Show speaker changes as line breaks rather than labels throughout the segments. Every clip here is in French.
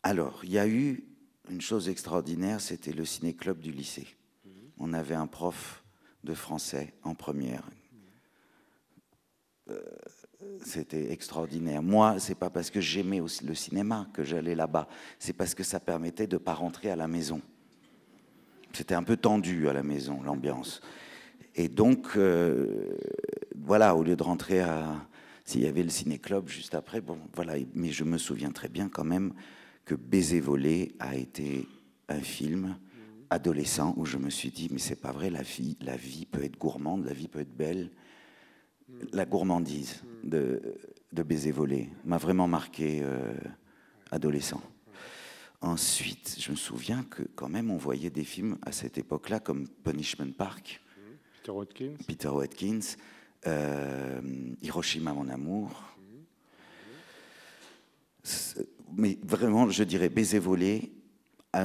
Alors, il y a eu une chose extraordinaire, c'était le ciné-club du lycée. On avait un prof de français en première. C'était extraordinaire. Moi, c'est pas parce que j'aimais le cinéma que j'allais là-bas, c'est parce que ça permettait de ne pas rentrer à la maison. C'était un peu tendu à la maison, l'ambiance. Et donc, voilà, au lieu de rentrer à... S'il y avait le ciné-club juste après, bon, voilà. Mais je me souviens très bien quand même que Baiser volé a été un film adolescent où je me suis dit, mais c'est pas vrai, la vie peut être gourmande, la vie peut être belle. La gourmandise de Baiser volé m'a vraiment marqué adolescent. Ensuite, je me souviens que quand même on voyait des films à cette époque-là comme Punishment Park, Peter Watkins, Hiroshima mon amour. Mais vraiment, je dirais Baiser volé.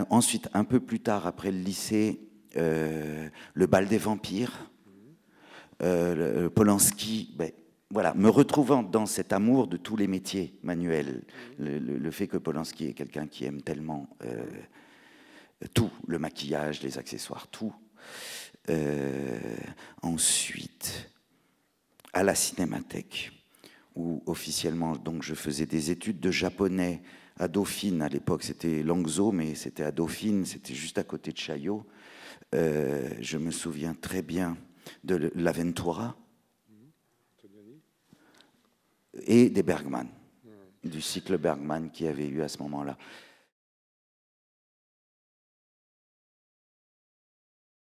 Ensuite, un peu plus tard, après le lycée, Le bal des vampires, Polanski. Ben, voilà, me retrouvant dans cet amour de tous les métiers manuels, le fait que Polanski est quelqu'un qui aime tellement tout, le maquillage, les accessoires, tout. Ensuite, à la Cinémathèque, où officiellement donc, je faisais des études de japonais à Dauphine. À l'époque, c'était Langzhou, mais c'était à Dauphine, c'était juste à côté de Chaillot. Je me souviens très bien de l'Aventura et des Bergman, du cycle Bergman qu'il y avait eu à ce moment-là.